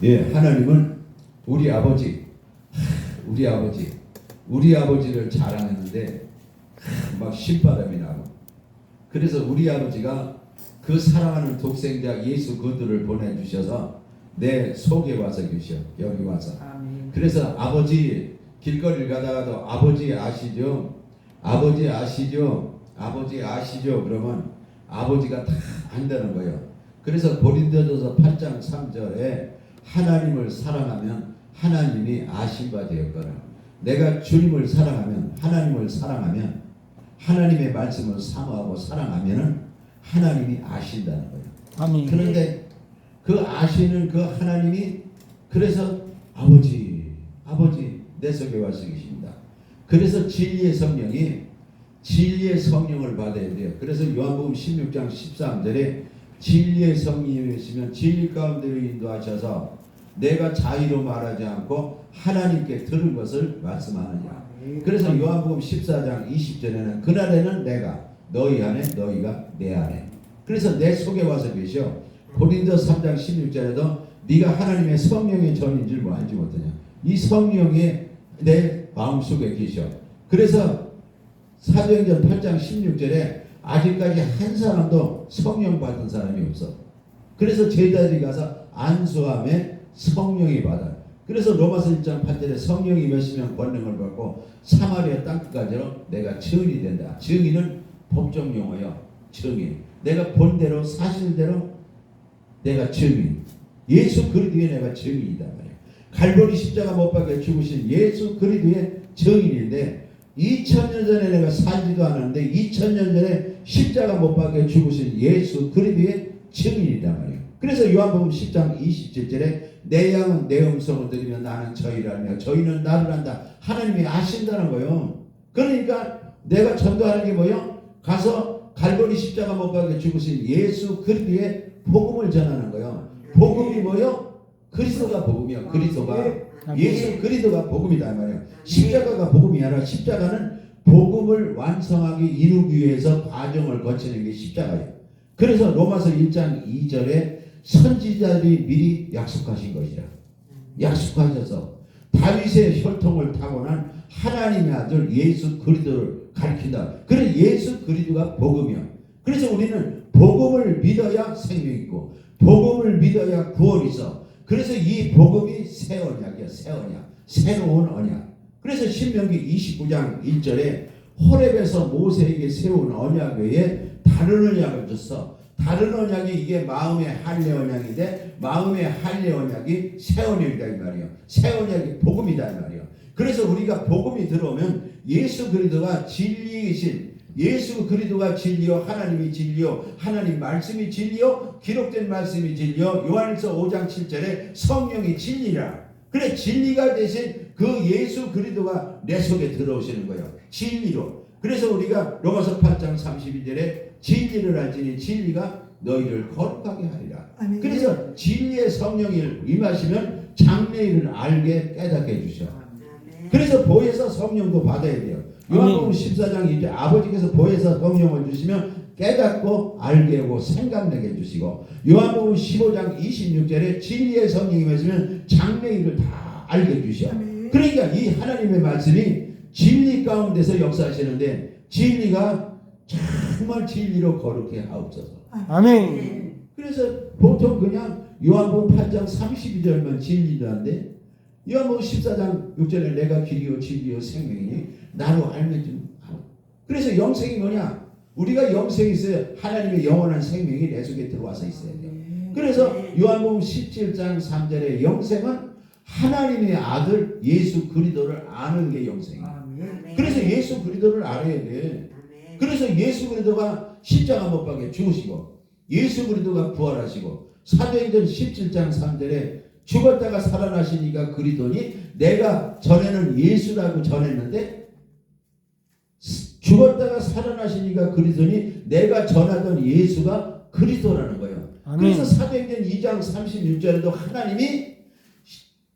예, 하나님은 우리 아버지, 우리 아버지를 자랑했는데 막 신바람이 나고, 그래서 우리 아버지가 그 사랑하는 독생자 예수 그리스도를 보내주셔서 내 속에 와서 계셔. 여기 와서. 아멘. 그래서 아버지, 길거리를 가다가도 아버지 아시죠? 아버지 아시죠? 아버지 아시죠? 그러면 아버지가 다 안다는 거예요. 그래서 고린도전서 8장 3절에 하나님을 사랑하면 하나님이 아신 바 되었거라. 내가 주님을 사랑하면, 하나님을 사랑하면, 하나님의 말씀을 사모하고 사랑하면은 하나님이 아신다는 거예요. 아멘. 그런데 그 아시는 그 하나님이, 그래서 아버지 내 속에 와서 계십니다. 그래서 진리의 성령을 받아야 돼요. 그래서 요한복음 16장 13절에 진리의 성령이시면 진리 가운데로 인도하셔서 내가 자의로 말하지 않고 하나님께 들은 것을 말씀하느냐. 그래서 요한복음 14장 20절에는 그날에는 내가 너희 안에, 너희가 내 안에. 그래서 내 속에 와서 계셔. 고린도 3장 16절에도 네가 하나님의 성령의 전인 줄 알지 못하냐. 이 성령이 내 마음속에 계셔. 그래서 사도행전 8장 16절에 아직까지 한 사람도 성령 받은 사람이 없어. 그래서 제자들이 가서 안수함에 성령이 받아. 그래서 로마서 1장 8절에 성령이 임하시면 권능을 받고 사마리아 땅끝까지로 내가 증인이 된다. 증인은 법정 용어요. 증인. 내가 본대로 사실대로 내가 증인. 예수 그리스도의 내가 증인이다 말이야. 갈보리 십자가 못 박혀 죽으신 예수 그리스도의 증인인데 2000년 전에 내가 살지도 않았는데 2000년 전에 십자가 못 박혀 죽으신 예수 그리스도의 증인이다 말이야. 그래서 요한복음 10장 27절에 내 양은 내 음성을 들으며 나는 저희를 알며 저희는 나를 안다. 하나님이 아신다는 거예요. 그러니까 내가 전도하는 게 뭐예요? 가서 갈보리 십자가 못 박혀 죽으신 예수 그리스도의 복음을 전하는 거예요. 복음이 뭐예요? 그리스도가 복음이야. 그리스도가 예수 그리스도가 복음이다 말이에요. 십자가가 복음이 아니라 십자가는 복음을 완성하기 이루기 위해서 과정을 거치는 게 십자가예요. 그래서 로마서 1장 2절에 선지자들이 미리 약속하신 것이라. 약속하셔서 다윗의 혈통을 타고난 하나님의 아들 예수 그리스도를 가리킨다. 그래서 예수 그리스도가 복음이야. 그래서 우리는 복음을 믿어야 생명이 있고 복음을 믿어야 구원이 있어. 그래서 이 복음이 새 언약이야. 새 언약. 새로운 언약. 그래서 신명기 29장 1절에 호렙에서 모세에게 세운 언약 외에 다른 언약을 줬어. 다른 언약이 이게 마음의 할례 언약인데 마음의 할례 언약이 새 언약이다 이 말이에요. 새 언약이 복음이다 이 말이에요. 그래서 우리가 복음이 들어오면 예수 그리스도가 진리이신 예수 그리스도가 진리요 하나님이 진리요 하나님 말씀이 진리요 기록된 말씀이 진리요 요한일서 5장 7절에 성령이 진리라. 그래 진리가 되신 그 예수 그리스도가 내 속에 들어오시는 거예요. 진리로. 그래서 우리가 로마서 8장 32절에 진리를 알지니 진리가 너희를 거룩하게 하리라. 아멘. 그래서 진리의 성령이 임하시면 장래일을 알게 깨닫게 해주셔. 그래서 보혜사 성령도 받아야 돼요. 요한복음 14장 이제 아버지께서 보혜사 성령을 주시면 깨닫고 알게 하고 생각나게 해주시고 요한복음 15장 26절에 진리의 성령이 임하시면 장래일을 다 알게 해주셔. 그러니까 이 하나님의 말씀이 진리 가운데서 역사하시는데 진리가 정말 진리로 거룩해 하옵소서. 아멘. 그래서 보통 그냥 요한복음 8장 32절만 진리라는데 요한복음 14장 6절에 내가 길이요 진리요 생명이니 나로 알면 좀 하고. 그래서 영생이 뭐냐? 우리가 영생이 있어요. 하나님의 영원한 생명이 내 속에 들어와서 있어야 돼요. 그래서 요한복음 17장 3절에 영생은 하나님의 아들 예수 그리스도를 아는 게 영생이에요. 그래서 예수 그리스도를 알아야 돼. 그래서 예수 그리스도가 십자가 못 박혀 죽으시고 예수 그리스도가 부활하시고 사도행전 17장 3절에 죽었다가 살아나시니까 그리스도니 내가 전에는 예수라고 전했는데 죽었다가 살아나시니까 그리스도니 내가 전하던 예수가 그리스도라는 거예요. 아멘. 그래서 사도행전 2장 36절에도 하나님이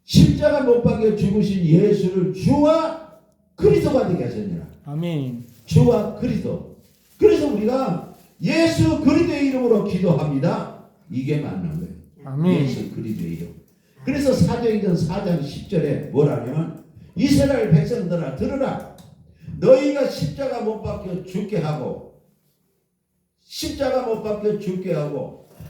십자가 못 박혀 죽으신 예수를 주와 그리스도가 되게 하셨느라. 아멘. 주와 그리스도. 그래서 우리가 예수 그리스도의 이름으로 기도합니다. 이게 맞는 거예요. 아멘. 예수 그리스도의 이름. 그래서 사도행전 4장 10절에 뭐라냐면 이스라엘 백성들아 들으라. 너희가 십자가 못 박혀 죽게 하고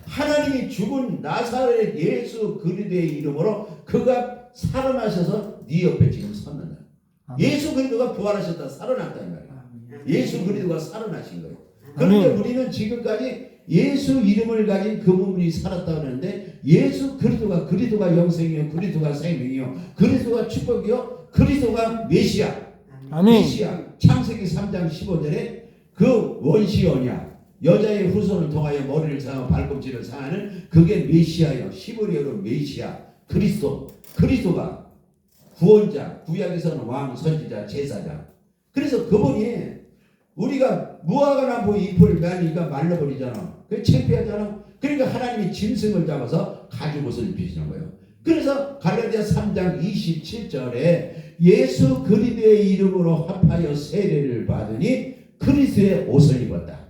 하나님이 죽은 나사렛 예수 그리스도의 이름으로 그가 살아나셔서 네 옆에 지금 섰는다. 예수 그리스도가 부활하셨다. 살아났다 이 말이야. 예수 그리스도가 살아나신 거예요. 그런데 우리는 지금까지 예수 이름을 가진 그분이 살았다 그러는데 예수 그리스도가 영생이요, 그리스도가 생명이요, 그리스도가 축복이요, 그리스도가 메시아. 메시아. 창세기 3장 15절에 그 원시 언약 여자의 후손을 통하여 머리를 상하고 발꿈치를 상하는 그게 메시아요. 히브리어로 메시아. 그리스도가 구원자, 구약에서는 왕, 선지자, 제사장. 그래서 그분이 우리가 무화과나무 잎을 말리니까 말라버리잖아. 그게 창피하잖아. 그러니까 하나님이 짐승을 잡아서 가죽옷을 입히시는 거예요. 그래서 갈라디아 3장 27절에 예수 그리스도의 이름으로 합하여 세례를 받으니 그리스도의 옷을 입었다.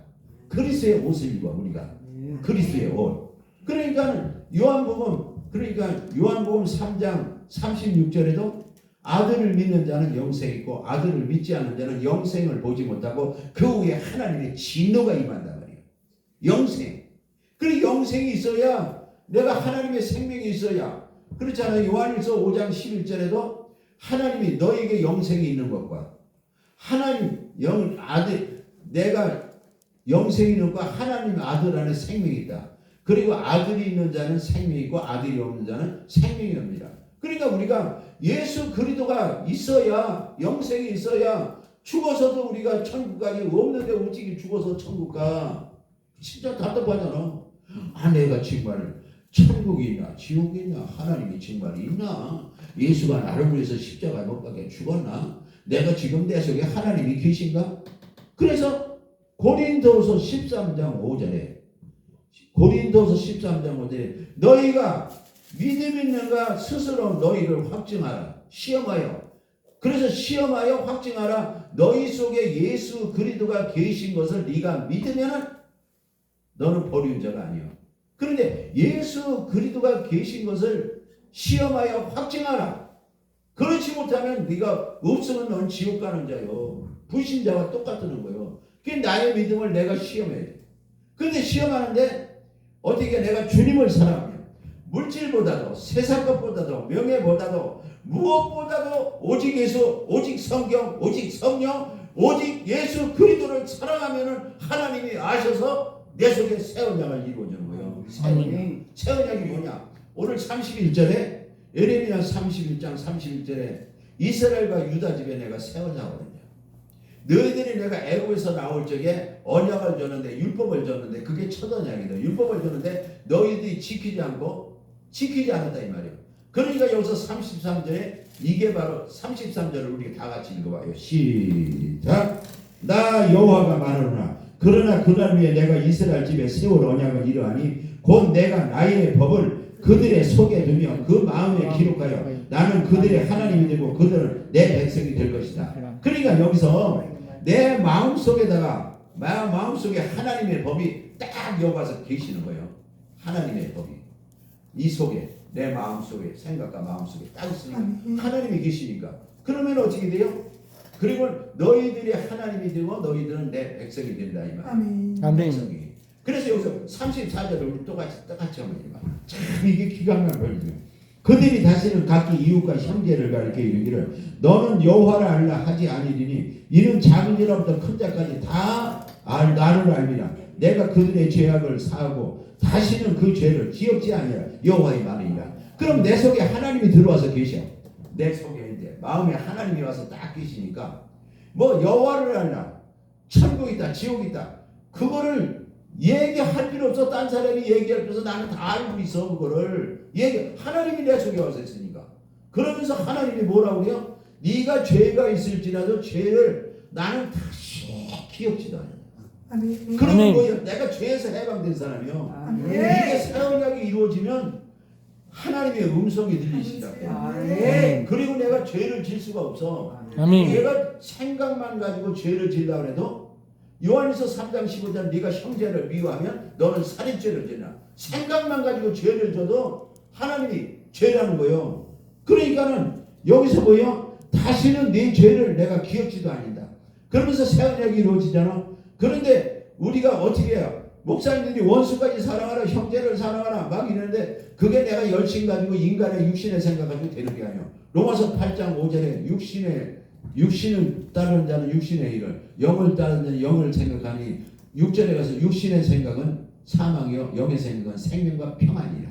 그리스도의 옷을 입어 우리가. 그리스도의 옷. 그러니까 요한복음 3장 36절에도 아들을 믿는 자는 영생이 있고 아들을 믿지 않는 자는 영생을 보지 못하고 그 후에 하나님의 진노가 임한다 말이에요. 영생. 그리고 영생이 있어야 내가 하나님의 생명이 있어야 그렇잖아요. 요한일서 5장 11절에도 하나님이 너에게 영생이 있는 것과 하나님 아들 내가 영생이 있는 것과 하나님 아들 안에 생명이 있다. 그리고 아들이 있는 자는 생명이 있고 아들이 없는 자는 생명이 없니다. 그러니까 우리가 예수 그리스도가 있어야 영생이 있어야 죽어서도 우리가 천국 가기 없는데 어찌 죽어서 천국 가. 진짜 답답하잖아. 내가 정말 천국이 있나 지옥이 있나 하나님이 정말 있나 예수가 나를 위해서 십자가에 못 박혀 죽었나 내가 지금 내 속에 하나님이 계신가. 그래서 고린도서 13장 5절에 너희가 믿음 있는가 스스로 너희를 확증하라. 시험하여. 그래서 시험하여 확증하라. 너희 속에 예수 그리스도가 계신 것을 네가 믿으면 너는 버린 자가 아니야. 그런데 예수 그리스도가 계신 것을 시험하여 확증하라. 그렇지 못하면 네가 없으면 넌 지옥 가는 자요. 불신자와 똑같다는 거예요. 그게 나의 믿음을 내가 시험해야 돼. 그런데 시험하는데 어떻게 내가 주님을 사랑하면 물질보다도 세상 것보다도 명예보다도 무엇보다도 오직 예수, 오직 성경, 오직 성령, 오직 예수 그리스도를 사랑하면은 하나님이 아셔서 내 속에 새 언약을 이루어주는 거예요. 새 언약이 뭐냐? 오늘 31절에 예레미야 31장 31절에 이스라엘과 유다 집에 내가 새 언약을 했냐. 너희들이 내가 애국에서 나올 적에 언약을 줬는데 율법을 줬는데 그게 첫 언약이다. 율법을 줬는데 너희들이 지키지 않았다 이 말이에요. 그러니까 여기서 33절에 이게 바로 33절을 우리 다 같이 읽어봐요. 시작. 나 여호와가 말하노라. 그러나 그날 위에 내가 이스라엘 집에 세울 언약을 이러하니 곧 내가 나의 법을 그들의 속에 두며 그 마음에 기록하여 나는 그들의 하나님이 되고 그들은 내 백성이 될 것이다. 그러니까 여기서 내 마음속에 하나님의 법이 딱 여기 와서 계시는 거예요. 하나님의 법이 이 속에 내 마음속에 생각과 마음속에 딱 있으니까 하나님이 계시니까 그러면 어떻게 돼요? 그리고 너희들이 하나님이 되고 너희들은 내 백성이 된다 이 말. 백성이. 그래서 여기서 34절을 우리 똑같이 하면 이 말. 참 이게 기가 막혀요. 그들이 다시는 각기 이웃과 형제를 가리켜 이르기를 너는 여호와를 알라 하지 아니리니 이는 작은 자로부터 큰 자까지 다 나를 알미라. 내가 그들의 죄악을 사하고 다시는 그 죄를 기억지 아니하라. 여호와의 말이니라. 그럼 내 속에 하나님이 들어와서 계셔. 내 속에 이제 마음에 하나님이 와서 딱 계시니까 뭐 여호와를 알라. 천국이 있다, 지옥이 있다. 그거를 얘기할 필요 없어. 딴 사람이 얘기할 필요 없어. 나는 다 알고 있어. 그거를 하나님이 내 속에 와서 있으니까. 그러면서 하나님이 뭐라고 해요? 네가 죄가 있을지라도 죄를 나는 다시 기억지도 않아. 그러면 뭐예요? 내가 죄에서 해방된 사람이요. 이게 새 언약이 이루어지면 하나님의 음성이 들리기 시작해요. 그리고 내가 죄를 질 수가 없어. 내가 생각만 가지고 죄를 질려고 해도 요한일서 3장 15절 네가 형제를 미워하면 너는 살인죄를 지나. 생각만 가지고 죄를 져도 하나님이 죄라는 거예요. 그러니까는 여기서 뭐예요? 다시는 내 죄를 내가 기억지도 않는다. 그러면서 새 언약이 이루어지잖아. 그런데 우리가 어떻게 해요? 목사님들이 원수까지 사랑하라, 형제를 사랑하라 막 이러는데 그게 내가 열심 가지고 인간의 육신의 생각 가지고 되는 게 아니에요. 로마서 8장 5절에 육신을 따르는 자는 육신의 일을, 영을 따르는 자는 영을 생각하니 6절에 가서 육신의 생각은 사망이요 영의 생각은 생명과 평안이라.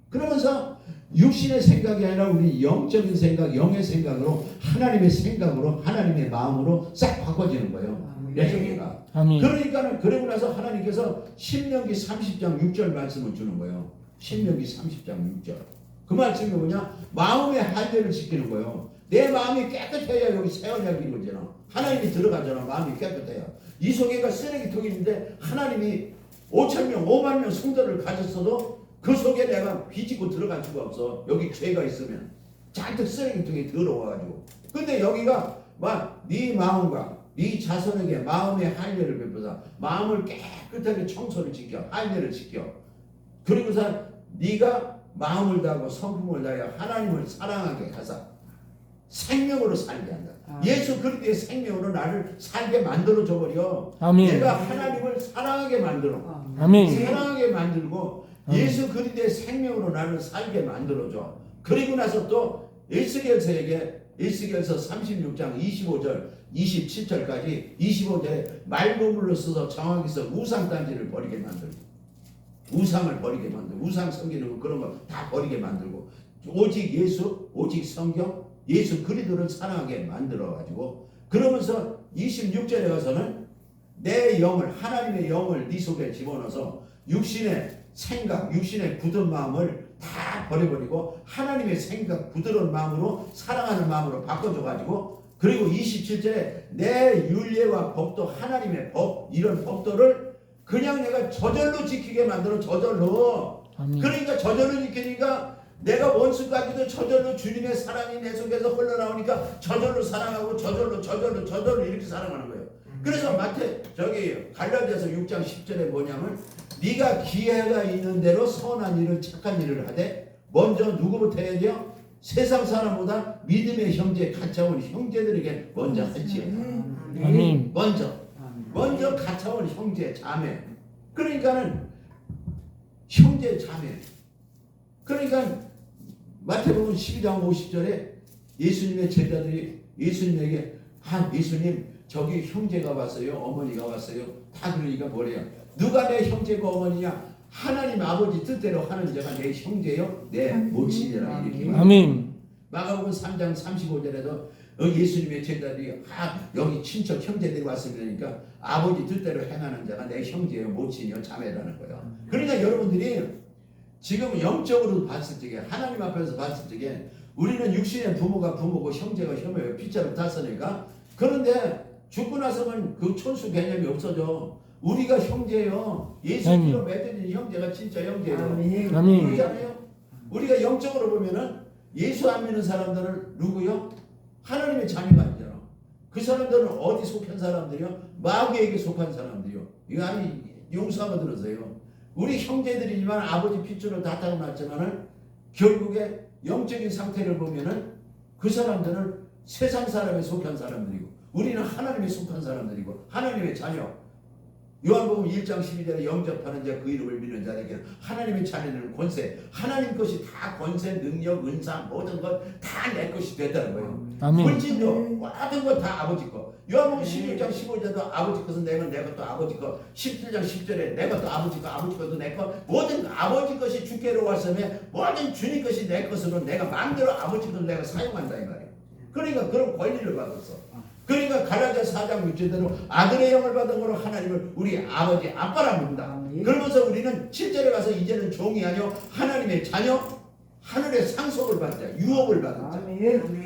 그러면서 육신의 생각이 아니라 우리 영적인 생각, 영의 생각으로 하나님의 생각으로 하나님의 마음으로 싹 바꿔지는 거예요. 내 생각. 아멘. 그러니까는 그러고 나서 하나님께서 신명기 30장 6절 말씀을 주는 거예요. 신명기 30장 6절. 그 말씀이 뭐냐? 마음의 한계를 지키는 거예요. 내 마음이 깨끗해야 여기 새 언약이 이루어지잖아. 하나님이 들어가잖아. 마음이 깨끗해야. 이 속에가 쓰레기통인데 하나님이 5,000명, 5만 명 성도를 가졌어도 그 속에 내가 비집고 들어갈 수가 없어. 여기 죄가 있으면 잔뜩 쓰레기통이 더러워가지고. 근데 여기가 막 네 마음과 네 자손에게 마음의 할례를 베푸사 마음을 깨끗하게 청소를 지켜 할례를 지켜. 그리고서 네가 마음을 다하고 성품을 다하여 하나님을 사랑하게 하사 생명으로 살게 한다. 예수 그리스도의 생명으로 나를 살게 만들어 줘버려. 아멘. 내가 하나님을 사랑하게 만들어. 아멘. 사랑하게 만들고 예수 그리스도의 생명으로 나를 살게 만들어줘. 그리고 나서 또 에스겔서에게 에스겔서 36장 25절 27절까지 25절에 말고물로 써서 정확히서 우상단지를 버리게 만들고 우상을 버리게 만들고 우상 섬기는 거 그런 거 다 버리게 만들고 오직 예수 오직 성경 예수 그리스도를 사랑하게 만들어가지고 그러면서 26절에 가서는 내 영을 하나님의 영을 네 속에 집어넣어서 육신의 생각 육신의 굳은 마음을 다 버려버리고 하나님의 생각 부드러운 마음으로 사랑하는 마음으로 바꿔줘가지고 그리고 27절에 내 율례와 법도 하나님의 법 이런 법도를 그냥 내가 저절로 지키게 만들어 저절로. 아멘. 그러니까 저절로 지키니까 내가 원수까지도 저절로 주님의 사랑이 내 속에서 흘러나오니까 저절로 사랑하고 저절로 이렇게 사랑하는 거예요. 그래서 갈라디아서 6장 10절에 뭐냐면 네가 기회가 있는 대로 선한 일을 착한 일을 하되 먼저 누구부터 해야 돼요? 세상 사람보다 믿음의 형제 가까운 형제들에게 먼저 할지어다. 아멘. 먼저 가까운 형제 자매. 그러니까는 형제 자매. 그러니까 마태복음 12장 50절에 예수님의 제자들이 예수님에게 예수님 저기 형제가 왔어요. 어머니가 왔어요. 다 그러니까 뭐래요? 누가 내 형제고 어머니냐? 하나님 아버지 뜻대로 하는 자가 내 형제요 내 모친이라 이렇게. 아멘. 마가복음 3장 35절에도 예수님의 제자들이 여기 친척 형제들이 왔으니까 아버지 뜻대로 행하는 자가 내 형제요 모친이요 자매라는 거예요. 그러니까 여러분들이 지금 영적으로 봤을 적에 하나님 앞에서 봤을 적에 우리는 육신의 부모가 부모고 형제가 형제예요. 핏자로 땄으니까. 그런데 죽고 나서는 그 촌수 개념이 없어져. 우리가 형제예요. 예수 피로 맺어진 형제가 진짜 형제예요. 아멘. 그렇잖아요. 우리가 영적으로 보면은 예수 안 믿는 사람들은 누구요? 하나님의 자녀가 아니잖아. 그 사람들은 어디 속한 사람들이요? 마귀에게 속한 사람들이요. 이거 아니 용서하고 들으세요. 우리 형제들이지만 아버지 핏줄을 다 타고났지만은 결국에 영적인 상태를 보면은 그 사람들은 세상 사람에 속한 사람들이고 우리는 하나님에 속한 사람들이고 하나님의 자녀. 요한복음 1장 12절에 영접하는 자 그 이름을 믿는 자에게 하나님의 자녀는 권세 하나님 것이 다 권세 능력 은사 모든 것 다 내 것이 됐다는 거예요. 아멘. 물질도 모든 것 다 아버지 거. 요한복음 16장 15절에도 아버지 것은 내 것도 아버지 거. 17장 10절에 내 것도 아버지 거 아버지 것도 내 것. 모든 아버지 것이 주께로 왔으며 모든 주님 것이 내 것으로 내가 마음대로 아버지 것을 내가 사용한다 이 말이에요. 그러니까 그런 권리를 받았어. 그러니까 갈라디아 4장 6절대로 아들의 영을 받은 거로 하나님을 우리 아버지 아빠라 부른다. 그러면서 우리는 7절에 가서 이제는 종이 아니요 하나님의 자녀 하늘의 상속을 받자 유업을 받자.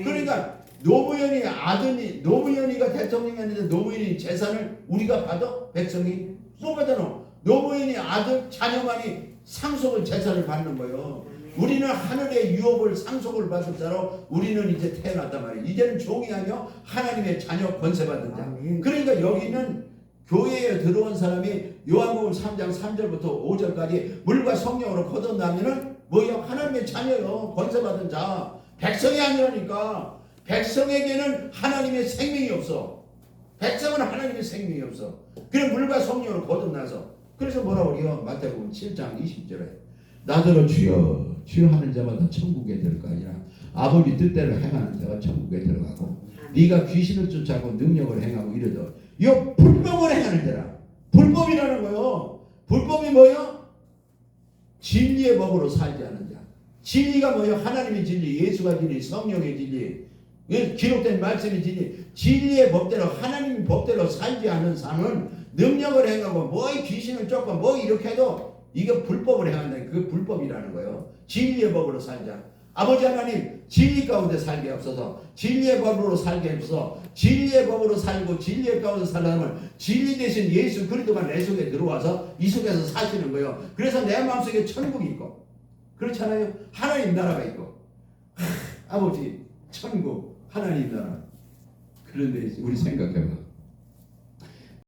그러니까 노무현이가 대통령이었는데 노무현이 재산을 우리가 받아 백성이 못 받아놓. 노무현이 아들 자녀만이 상속을 재산을 받는 거예요. 우리는 하늘의 유업을 상속을 받은 자로 우리는 이제 태어났단 말이에요. 이제는 종이 아니요 하나님의 자녀 권세받은 자. 그러니까 여기는 교회에 들어온 사람이 요한복음 3장 3절부터 5절까지 물과 성령으로 거듭나면은 뭐야? 하나님의 자녀요. 권세받은 자. 백성이 아니라니까. 백성에게는 하나님의 생명이 없어. 백성은 하나님의 생명이 없어. 그래 물과 성령으로 거듭나서. 그래서 뭐라고 그래요? 마태복음 7장 20절에 나더러 주여 주여 하는 자마다 천국에 들어갈 거 아니라 아버지 뜻대로 행하는 자가 천국에 들어가고 네가 귀신을 쫓아고 능력을 행하고 이러더 이 불법을 행하는 자라. 불법이라는 거요. 불법이 뭐요? 진리의 법으로 살지 않는 자. 진리가 뭐요? 하나님의 진리, 예수가 진리, 성령의 진리, 기록된 말씀의 진리. 진리의 법대로 하나님의 법대로 살지 않는 삶은 능력을 행하고 뭐 귀신을 쫓고 뭐 이렇게 해도 이게 불법을 행한다. 그게 불법이라는 거예요. 진리의 법으로 살자. 아버지 하나님 진리 가운데 살게 없어서 진리의 법으로 살게 없어서 진리의 법으로 살고 진리의 가운데 살려면 진리 대신 예수 그리스도가 내 속에 들어와서 이 속에서 사시는 거예요. 그래서 내 마음속에 천국이 있고 그렇잖아요. 하나님 나라가 있고 아버지 천국 하나님 나라. 그런데 우리 생각해봐.